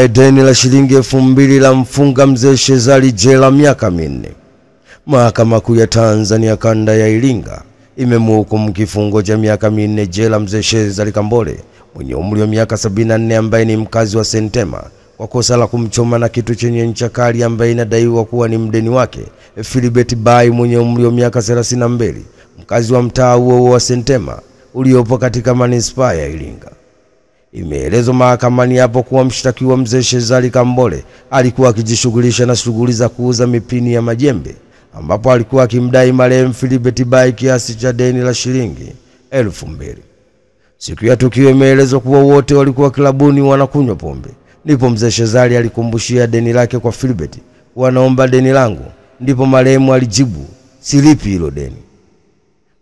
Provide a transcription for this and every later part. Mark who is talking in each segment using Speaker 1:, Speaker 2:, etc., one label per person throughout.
Speaker 1: Deni la shilingi 2,000 la mfunga mzee Shezali jela miaka 4. Mahakama Kuu ya Tanzania kanda ya Iringa imemhukumu kifungo cha miaka 4 jela mzee Shezali Kambole mwenye umri wa miaka 74 ambaye ni mkazi wa Sentema kwa kosa la kumchoma na kitu chenye ncha kali ambaye inadaiwa kuwa ni mdeni wake Philibert Bai mwenye umri wa miaka 32 mkazi wa mtaa huo wa Sentema uliopo katika manispaa ya Iringa. Imeelezwa mahakamani hapo kuwa mshtakiwa mzee Shezali Kambole alikuwa akijishughulisha na shughuli za kuuza mipini ya majembe ambapo alikuwa akimdai marehemu Philibert Bai kiasi cha deni la shilingi 2,000. Siku ya tukio imeelezwa kuwa wote walikuwa klabuni wanakunywa pombe. Ndipo mzee Shezali alikumbushia deni lake kwa Philibert, "Wanaomba deni langu." Ndipo marehemu alijibu, "Silipi hilo deni."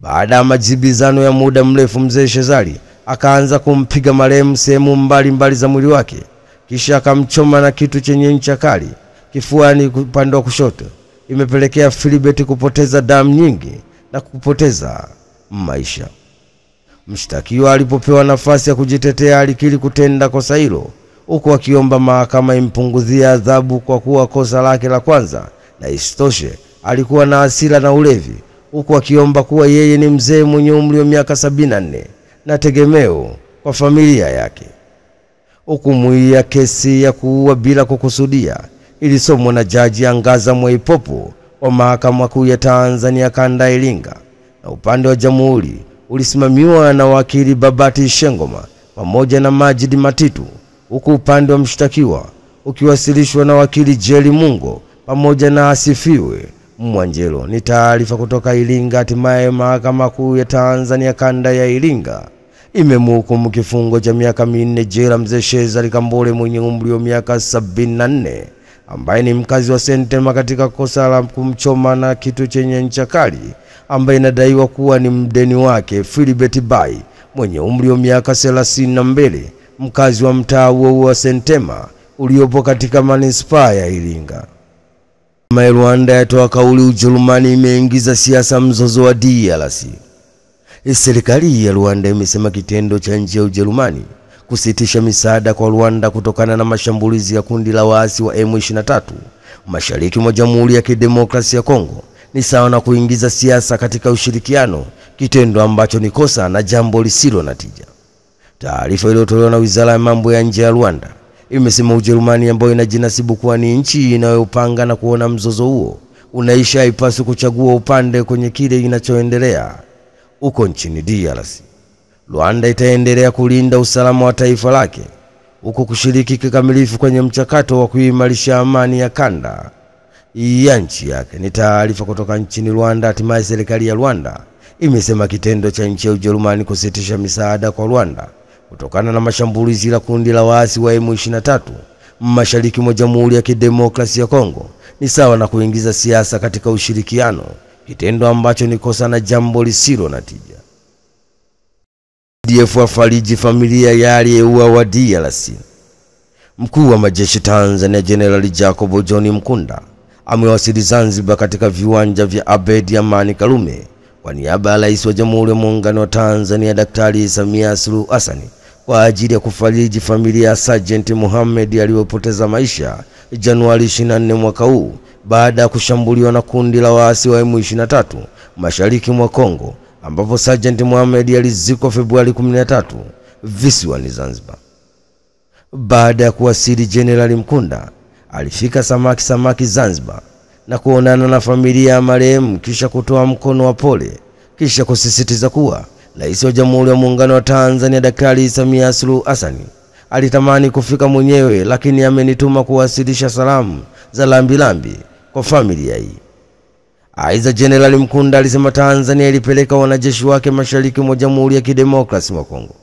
Speaker 1: Baada ya majibizano ya muda mrefu mzee Shezali akaanza kumpiga marehemu sehemu mbalimbali za mwili wake, kisha akamchoma na kitu chenye ncha kali kifuani upande wa kushoto. Imepelekea Philibert kupoteza damu nyingi na kupoteza maisha. Mshtakiwa alipopewa nafasi ya kujitetea alikiri kutenda kosa hilo, huku akiomba mahakama impunguzie adhabu kwa kuwa kosa lake la kwanza, na isitoshe alikuwa na hasira na ulevi, huku akiomba kuwa yeye ni mzee mwenye umri wa miaka 74 na tegemeo kwa familia yake. Hukumu ya kesi ya kuua bila kukusudia ilisomwa na Jaji Angaza Mwaipopo wa Mahakama Kuu ya Tanzania kanda Iringa, na upande wa jamhuri ulisimamiwa na wakili Babati Shengoma pamoja na Majid Matitu, huku upande wa mshtakiwa ukiwasilishwa na wakili Jeli Mungo pamoja na Asifiwe Mwanjelo. Ni taarifa kutoka Iringa. Hatimaye Mahakama Kuu ya Tanzania kanda ya Iringa imemhukumu kifungo cha miaka 4 jela mzee Shezali Kambole mwenye umri wa miaka 74 ambaye ni mkazi wa Sentema katika kosa la kumchoma na kitu chenye ncha kali ambaye inadaiwa kuwa ni mdeni wake Philibert Bai mwenye umri wa miaka 32 mkazi wa mtaa huo wa Sentema uliopo katika manispaa ya Iringa. Rwanda yatoa kauli Ujerumani imeingiza siasa mzozo wa DRC. Serikali ya Rwanda imesema kitendo cha nchi ya Ujerumani kusitisha misaada kwa Rwanda kutokana na mashambulizi ya kundi la waasi wa M23 mashariki mwa Jamhuri ya Kidemokrasia ya Kongo ni sawa na kuingiza siasa katika ushirikiano, kitendo ambacho ni kosa na jambo lisilo na tija. Taarifa iliyotolewa na Wizara ya Mambo ya Nje ya Rwanda imesema Ujerumani ambayo inajinasibu kuwa ni nchi inayopanga na kuona mzozo huo unaisha haipaswi kuchagua upande kwenye kile kinachoendelea huko nchini DRC. Rwanda itaendelea kulinda usalama wa taifa lake huko kushiriki kikamilifu kwenye mchakato wa kuimarisha amani ya kanda ya nchi yake. Ni taarifa kutoka nchini Rwanda. Hatimaye serikali ya Rwanda imesema kitendo cha nchi ya Ujerumani kusitisha misaada kwa Rwanda kutokana na mashambulizi la kundi la waasi wa M23 mashariki mwa Jamhuri ya Kidemokrasia ya Kongo ni sawa na kuingiza siasa katika ushirikiano, kitendo ambacho ni kosa na jambo lisilo na tija. DF wafariji familia ya aliyeuawa DRC. Mkuu wa majeshi Tanzania General Jacob John Mkunda amewasili Zanzibar katika viwanja vya Abeid Amani Karume kwa niaba ya Rais wa Jamhuri ya Muungano wa Tanzania Daktari Samia Suluhu Hassan kwa ajili ya kufariji familia ya Sergeant Mohamed aliyopoteza maisha Januari 24 mwaka huu baada ya kushambuliwa na kundi la waasi wa M23 mashariki mwa Kongo, ambapo Sergeant Mohamed alizikwa Februari 13 visiwani Zanzibar. Baada ya kuwasili, General Mkunda alifika samaki Zanzibar na kuonana na familia ya marehemu, kisha kutoa mkono wa pole, kisha kusisitiza kuwa Rais wa Jamhuri ya Muungano wa Tanzania Daktari Samia Suluhu Hassan alitamani kufika mwenyewe, lakini amenituma kuwasilisha salamu za lambilambi kwa familia hii. Aidha, General Mkunda alisema Tanzania ilipeleka wanajeshi wake mashariki mwa Jamhuri ya Kidemokrasia ya Kongo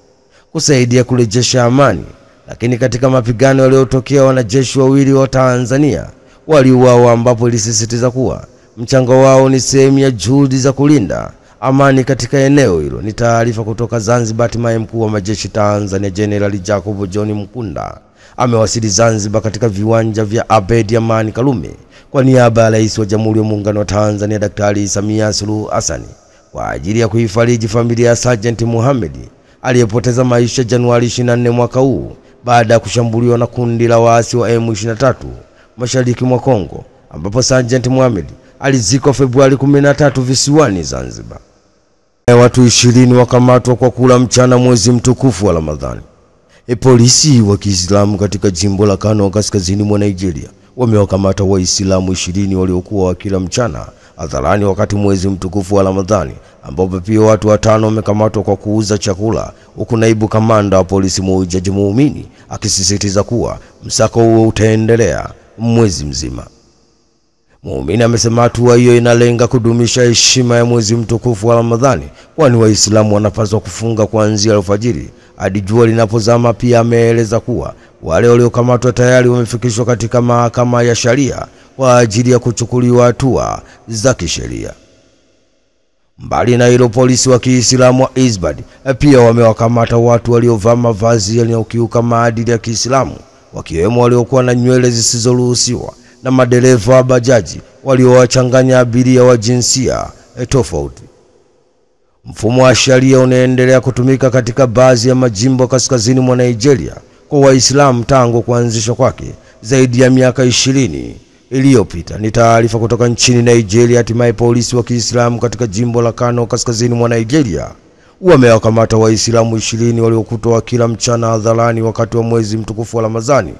Speaker 1: kusaidia kurejesha amani, lakini katika mapigano yaliyotokea wanajeshi wawili wa Tanzania waliuawa, ambapo ilisisitiza kuwa mchango wao ni sehemu ya juhudi za kulinda amani katika eneo hilo. Ni taarifa kutoka Zanzibar. Hatimaye mkuu wa majeshi Tanzania General Jacob John Mkunda amewasili Zanzibar katika viwanja vya Abeid Amani Karume kwa niaba ya Rais wa Jamhuri ya Muungano wa Tanzania Daktari Samia Suluhu Hassan kwa ajili ya kuifariji familia ya Sergeant Mohamed aliyepoteza maisha Januari 24 mwaka huu baada ya kushambuliwa na kundi la waasi wa M23 mashariki mwa Kongo, ambapo Sergeant Mohamed alizikwa Februari 13 visiwani Zanzibar. Watu 20 wakamatwa kwa kula mchana mwezi mtukufu wa Ramadhani. Polisi wa Kiislamu katika jimbo la Kano kaskazini mwa Nigeria wamewakamata Waislamu 20 waliokuwa wakila mchana hadharani wakati mwezi mtukufu wa Ramadhani, ambapo pia watu 5 wamekamatwa kwa kuuza chakula, huku naibu kamanda wa polisi Maujaji Muumini akisisitiza kuwa msako huo utaendelea mwezi mzima. Muumini amesema hatua hiyo inalenga kudumisha heshima ya mwezi mtukufu wa Ramadhani, kwani Waislamu wanapaswa kufunga kuanzia alfajiri hadi jua linapozama. Pia ameeleza kuwa wale waliokamatwa tayari wamefikishwa katika mahakama ya sharia kwa ajili ya kuchukuliwa hatua za kisheria. Mbali na hilo, polisi wa Kiislamu wa Isbad pia wamewakamata watu waliovaa mavazi yanayokiuka maadili ya Kiislamu, wakiwemo waliokuwa na nywele zisizoruhusiwa na madereva wa bajaji waliowachanganya abiria wa jinsia tofauti. Mfumo wa sharia unaendelea kutumika katika baadhi ya majimbo kaskazini mwa Nigeria kwa Waislamu tangu kuanzishwa kwake zaidi ya miaka 20 iliyopita. Ni taarifa kutoka nchini Nigeria. Hatimaye polisi wa Kiislamu katika jimbo la Kano kaskazini mwa Nigeria wamewakamata Waislamu 20 waliokutwa wakila mchana hadharani wakati wa mwezi mtukufu wa Ramadhani,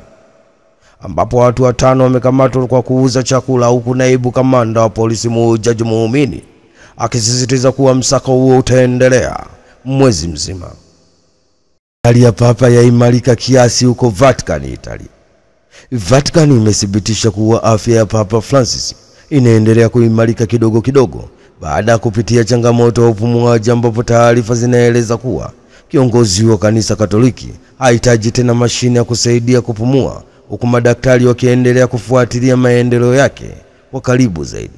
Speaker 1: ambapo watu 5 wamekamatwa kwa kuuza chakula, huku naibu kamanda wa polisi Maujaji Muumini akisisitiza kuwa msako huo utaendelea mwezi mzima. Hali ya Papa yaimarika kiasi huko Vatican, Italia. Vatican imethibitisha kuwa afya ya Papa Francis inaendelea kuimarika kidogo kidogo baada ya kupitia changamoto ya upumuaji, ambapo taarifa zinaeleza kuwa kiongozi wa kanisa Katoliki hahitaji tena mashine ya kusaidia kupumua, huku madaktari wakiendelea kufuatilia maendeleo yake kwa karibu zaidi.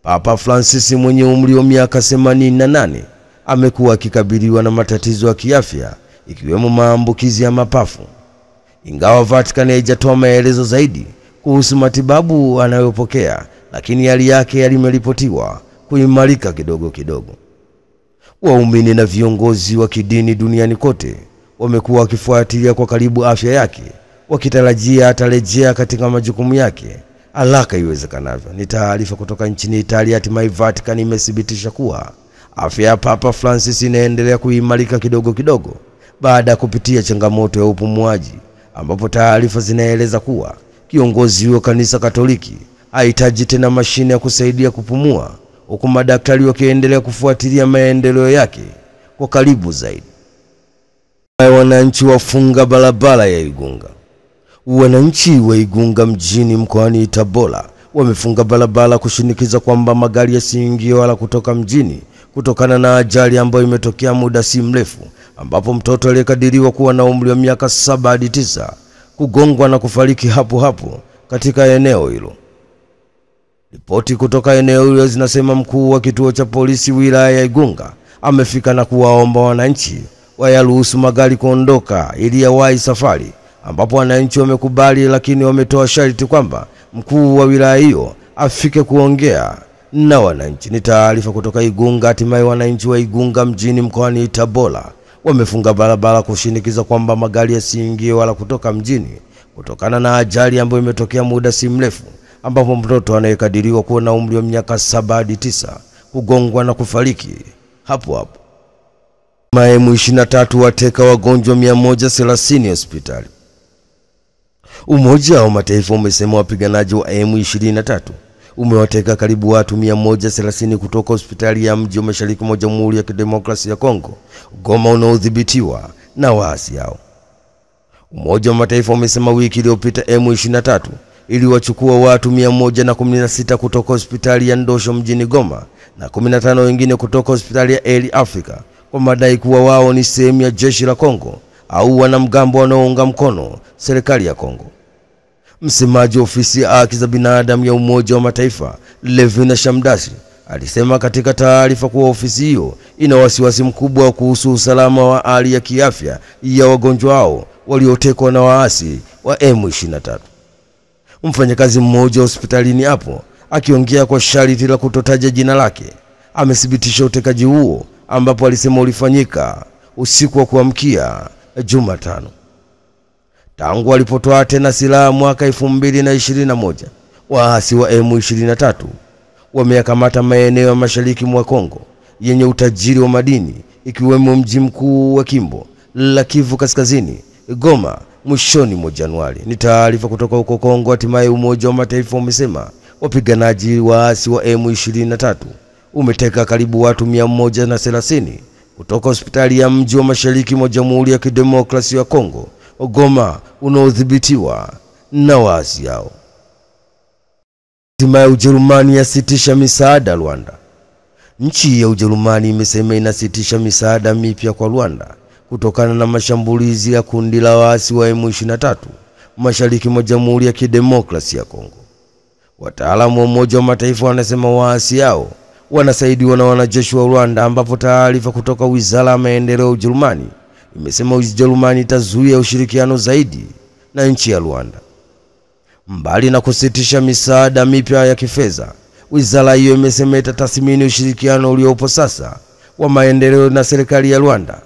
Speaker 1: Papa Francis mwenye umri wa miaka 88 amekuwa akikabiliwa na matatizo ya kiafya ikiwemo maambukizi ya mapafu. Ingawa Vatican haijatoa maelezo zaidi kuhusu matibabu anayopokea, lakini hali yake imeripotiwa kuimarika kidogo kidogo. Waumini na viongozi wa kidini duniani kote wamekuwa wakifuatilia kwa karibu afya yake, wakitarajia atarejea katika majukumu yake haraka iwezekanavyo. Ni taarifa kutoka nchini Italia. Hatimaye Vatican imethibitisha kuwa afya ya Papa Francis inaendelea kuimarika kidogo kidogo baada ya kupitia changamoto ya upumuaji, ambapo taarifa zinaeleza kuwa kiongozi wa kanisa Katoliki hahitaji tena mashine ya kusaidia kupumua, huku madaktari wakiendelea kufuatilia maendeleo yake kwa karibu zaidi. Wananchi wafunga barabara ya Igunga. Wananchi wa Igunga mjini mkoani Tabora wamefunga barabara kushinikiza kwamba magari yasiingie wala kutoka mjini kutokana na ajali ambayo imetokea muda si mrefu, ambapo mtoto aliyekadiriwa kuwa na umri wa miaka 7 hadi 9 kugongwa na kufariki hapo hapo katika eneo hilo. Ripoti kutoka eneo hilo zinasema mkuu wa kituo cha polisi wilaya ya Igunga amefika na kuwaomba wananchi wayaruhusu magari kuondoka ili yawahi safari, ambapo wananchi wamekubali, lakini wametoa sharti kwamba mkuu wa wilaya hiyo afike kuongea na wananchi. Ni taarifa kutoka Igunga. Hatimaye wananchi wa Igunga mjini mkoani Tabora wamefunga barabara kushinikiza kwamba magari yasiingie wala kutoka mjini kutokana na ajali ambayo imetokea muda si mrefu, ambapo mtoto anayekadiriwa kuwa na umri wa miaka 7 hadi 9 kugongwa na kufariki hapo hapo. M23 wateka wagonjwa 130 hospitali. Umoja wa Mataifa umesema wapiganaji wa M23 umewateka karibu watu 130 kutoka hospitali ya mji wa mashariki mwa Jamhuri ya Kidemokrasia ya Kongo, Goma, unaodhibitiwa na waasi hao. Umoja wa Mataifa umesema wiki iliyopita M23 iliwachukua watu 116 kutoka hospitali ya Ndosho mjini Goma na 15 wengine kutoka hospitali ya Eli Africa kwa madai kuwa wao ni sehemu ya jeshi la Kongo au wanamgambo wanaounga mkono serikali ya Kongo. Msemaji wa ofisi ya haki za binadamu ya Umoja wa Mataifa, Levina Shamdasi, alisema katika taarifa kuwa ofisi hiyo ina wasiwasi mkubwa kuhusu usalama wa hali ya kiafya ya wagonjwa hao waliotekwa na waasi wa M23. Mfanyakazi mmoja hospitalini hapo, akiongea kwa sharti la kutotaja jina lake, amethibitisha utekaji huo, ambapo alisema ulifanyika usiku wa kuamkia Jumatano. Tangu walipotoa tena silaha mwaka 2021, waasi wa M23 wameyakamata maeneo ya mashariki mwa Kongo yenye utajiri wa madini, ikiwemo mji mkuu wa Kimbo la Kivu Kaskazini, Goma, mwishoni mwa Januari. Ni taarifa kutoka huko Kongo. Hatimaye Umoja wa Mataifa umesema wapiganaji waasi wa M23 umeteka karibu watu 130 kutoka hospitali ya mji wa mashariki mwa Jamhuri ya Kidemokrasia ya Kongo, Goma, unaodhibitiwa na waasi hao. Hatimaye Ujerumani yasitisha misaada Rwanda. Nchi ya Ujerumani imesema inasitisha misaada mipya kwa Rwanda kutokana na mashambulizi ya kundi la waasi wa M23 mashariki mwa Jamhuri ya Kidemokrasia ya Kongo. Wataalamu wa Umoja wa Mataifa wanasema waasi hao wanasaidiwa na wanajeshi wa Rwanda, ambapo taarifa kutoka Wizara ya Maendeleo ya Ujerumani imesema Ujerumani itazuia ushirikiano zaidi na nchi ya Rwanda. Mbali na kusitisha misaada mipya ya kifedha, wizara hiyo imesema itatathmini ushirikiano uliopo sasa wa maendeleo na serikali ya Rwanda.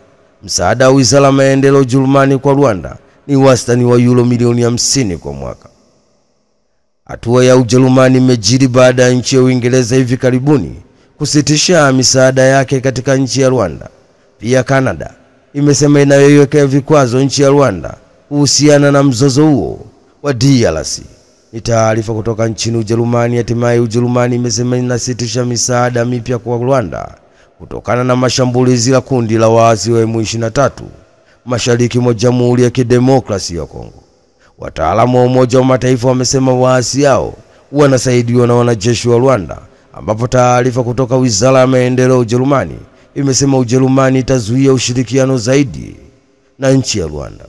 Speaker 1: Msaada wa Wizara ya Maendeleo ya Ujerumani kwa Rwanda ni wastani wa euro milioni 50 kwa mwaka. Hatua ya Ujerumani imejiri baada ya nchi ya Uingereza hivi karibuni kusitisha misaada yake katika nchi ya Rwanda. Pia Canada imesema inayoiwekea vikwazo nchi ya Rwanda kuhusiana na mzozo huo wa DRC. Ni taarifa kutoka nchini Ujerumani. Hatimaye Ujerumani imesema inasitisha misaada mipya kwa Rwanda kutokana na mashambulizi la kundi la waasi wa M23 mashariki mwa Jamhuri ya Kidemokrasia ya Kongo. Wataalamu wa Umoja wa Mataifa wamesema waasi hao wanasaidiwa na wanajeshi wa Rwanda, ambapo taarifa kutoka Wizara ya Maendeleo ya Ujerumani imesema Ujerumani itazuia ushirikiano zaidi na nchi ya Rwanda.